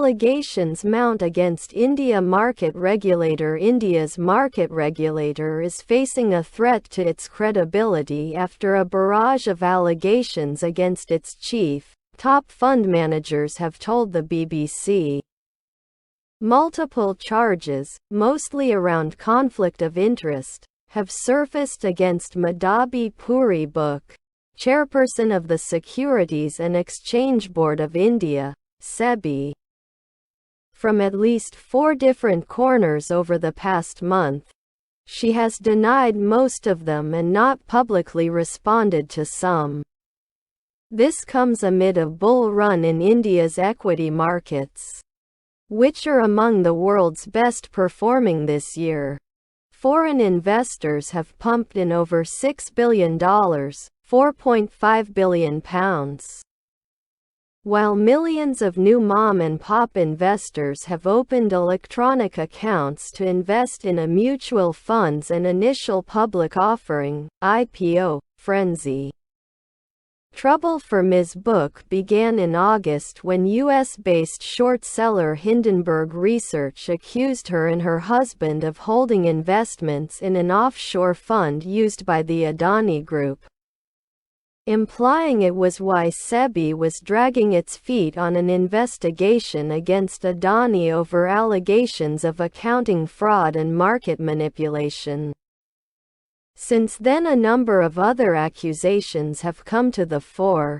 allegations mount against India's market regulator. India's market regulator is facing a threat to its credibility after a barrage of allegations against its chief, top fund managers have told the BBC. Multiple charges, mostly around conflict of interest, have surfaced against Madhabi Puri Buch, chairperson of the Securities and Exchange Board of India, SEBI. From at least 4 different corners over the past month. She has denied most of them and not publicly responded to some. This comes amid a bull run in India's equity markets, which are among the world's best performing this year. Foreign investors have pumped in over $6 billion, £4.5 billion. While millions of new mom-and-pop investors have opened electronic accounts to invest in a mutual funds and initial public offering (IPO) frenzy. Trouble for Ms. Buch began in August when US-based short seller Hindenburg Research accused her and her husband of holding investments in an offshore fund used by the Adani Group, implying it was why SEBI was dragging its feet on an investigation against Adani over allegations of accounting fraud and market manipulation. Since then, a number of other accusations have come to the fore.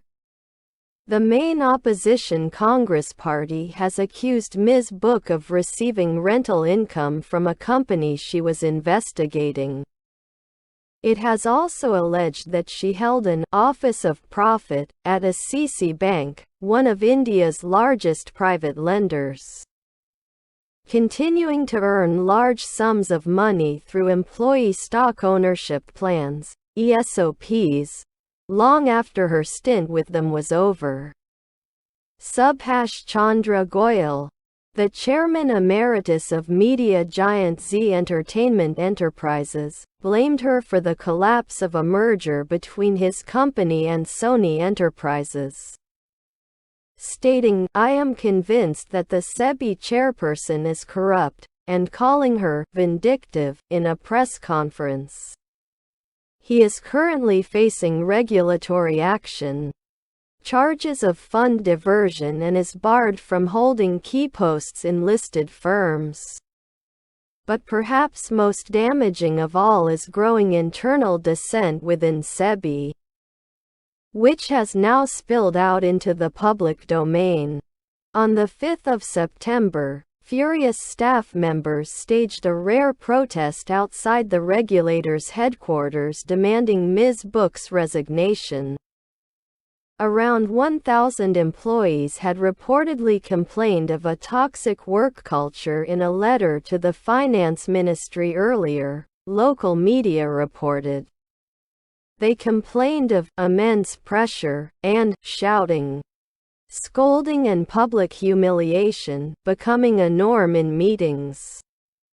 The main opposition Congress party has accused Ms. Buch of receiving rental income from a company she was investigating. It has also alleged that she held an office of profit at SEBI Bank, one of India's largest private lenders, continuing to earn large sums of money through employee stock ownership plans, ESOPs, long after her stint with them was over. Subhash Chandra Goyal, the chairman emeritus of media giant Zee Entertainment Enterprises, blamed her for the collapse of a merger between his company and Sony Enterprises, stating, "I am convinced that the SEBI chairperson is corrupt," and calling her vindictive in a press conference. He is currently facing regulatory action, charges of fund diversion, and is barred from holding key posts in listed firms. But perhaps most damaging of all is growing internal dissent within SEBI, which has now spilled out into the public domain. On the 5th of September, furious staff members staged a rare protest outside the regulator's headquarters demanding Ms. Buch's resignation. Around 1,000 employees had reportedly complained of a toxic work culture in a letter to the finance ministry earlier, local media reported. They complained of immense pressure and shouting, scolding, and public humiliation becoming a norm in meetings.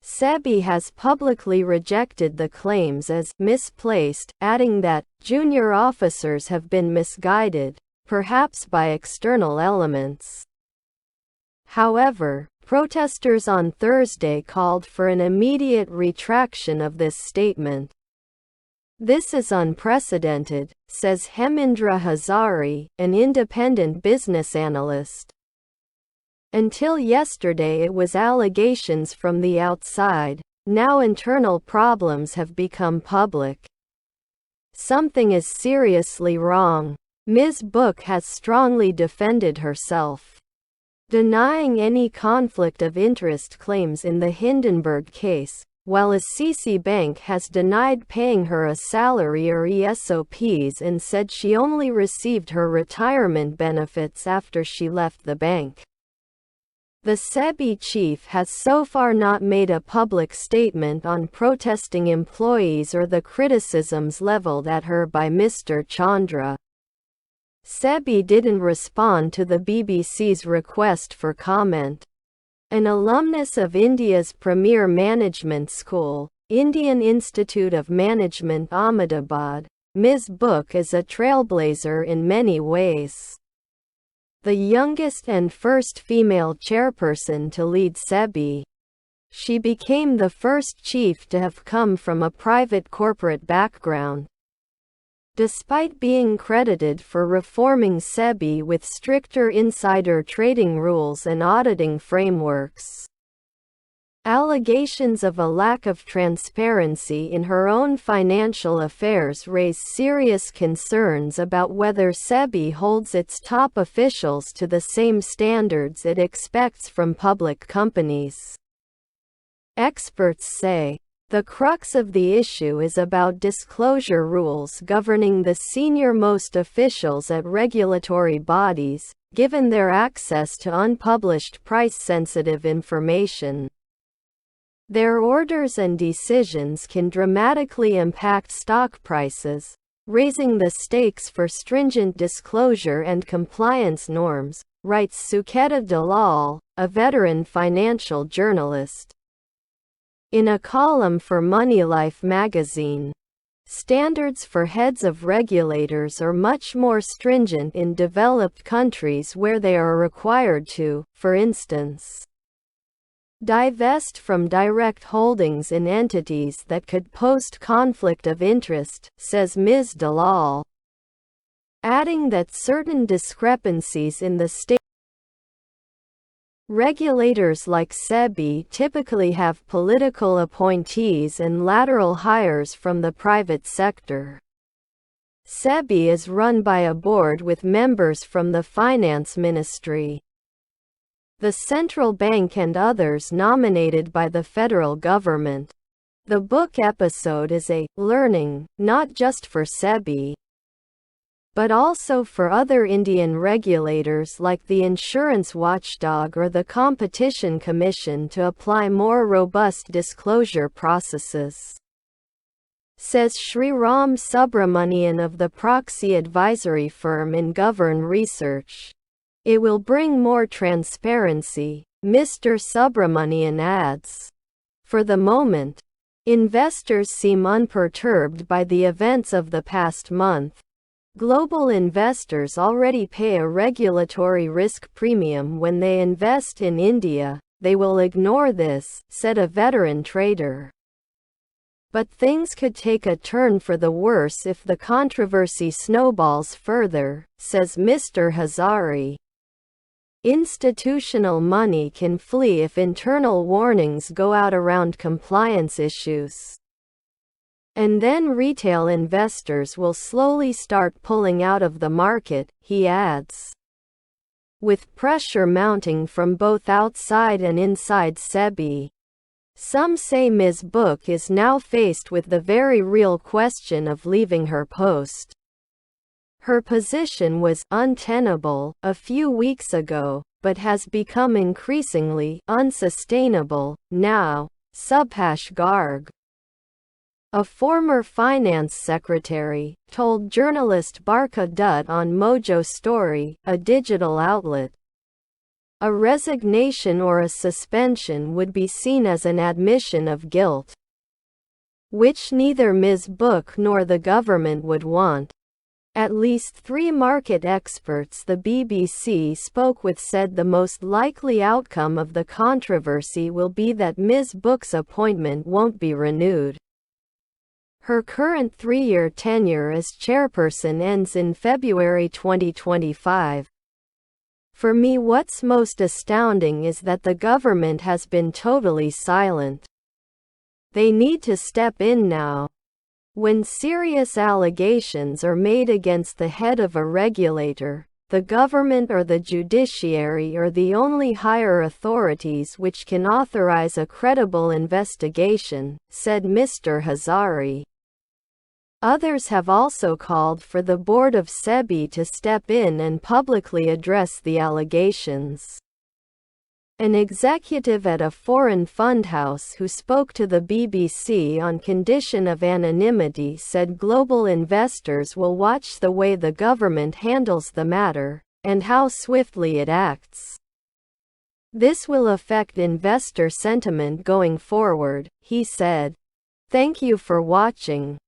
SEBI has publicly rejected the claims as misplaced, adding that junior officers have been misguided, perhaps by external elements. However, protesters on Thursday called for an immediate retraction of this statement. "This is unprecedented," says Hemindra Hazari, an independent business analyst. "Until yesterday it was allegations from the outside, now internal problems have become public. Something is seriously wrong." Ms. Buch has strongly defended herself, denying any conflict of interest claims in the Hindenburg case, while SEBI Bank has denied paying her a salary or ESOPs and said she only received her retirement benefits after she left the bank. The SEBI chief has so far not made a public statement on protesting employees or the criticisms leveled at her by Mr. Chandra. SEBI didn't respond to the BBC's request for comment. An alumnus of India's premier management school, Indian Institute of Management Ahmedabad, Ms. Buch is a trailblazer in many ways. the youngest and first female chairperson to lead SEBI. She became the first chief to have come from a private corporate background. Despite being credited for reforming SEBI with stricter insider trading rules and auditing frameworks, allegations of a lack of transparency in her own financial affairs raise serious concerns about whether SEBI holds its top officials to the same standards it expects from public companies. Experts say, the crux of the issue is about disclosure rules governing the senior-most officials at regulatory bodies, given their access to unpublished price-sensitive information. Their orders and decisions can dramatically impact stock prices, raising the stakes for stringent disclosure and compliance norms, writes Suketa Dalal, a veteran financial journalist. In a column for MoneyLife magazine, standards for heads of regulators are much more stringent in developed countries where they are required to, for instance, divest from direct holdings in entities that could pose conflict of interest, says Ms. Dalal, adding that certain discrepancies in the state regulators like SEBI typically have political appointees and lateral hires from the private sector. SEBI is run by a board with members from the finance ministry, the central bank and others nominated by the federal government. The book episode is a learning, not just for SEBI, but also for other Indian regulators like the Insurance Watchdog or the Competition Commission to apply more robust disclosure processes, says Sriram Subramanian of the proxy advisory firm InGovern Research. It will bring more transparency, Mr. Subramanian adds. For the moment, investors seem unperturbed by the events of the past month. Global investors already pay a regulatory risk premium when they invest in India. They will ignore this, said a veteran trader. But things could take a turn for the worse if the controversy snowballs further, says Mr. Hazari. Institutional money can flee if internal warnings go out around compliance issues. And then retail investors will slowly start pulling out of the market, he adds. With pressure mounting from both outside and inside SEBI, some say Ms. Buch is now faced with the very real question of leaving her post. Her position was untenable a few weeks ago, but has become increasingly unsustainable now. Subhash Garg, a former finance secretary, told journalist Barkha Dutt on Mojo Story, a digital outlet, a resignation or a suspension would be seen as an admission of guilt, which neither Ms. Buch nor the government would want. At least 3 market experts the BBC spoke with said the most likely outcome of the controversy will be that Ms. Buch's appointment won't be renewed. Her current 3-year tenure as chairperson ends in February 2025. For me, what's most astounding is that the government has been totally silent. They need to step in now. When serious allegations are made against the head of a regulator, the government or the judiciary are the only higher authorities which can authorize a credible investigation, said Mr. Hazari. Others have also called for the board of SEBI to step in and publicly address the allegations. An executive at a foreign fund house who spoke to the BBC on condition of anonymity said global investors will watch the way the government handles the matter, and how swiftly it acts. This will affect investor sentiment going forward, he said. Thank you for watching.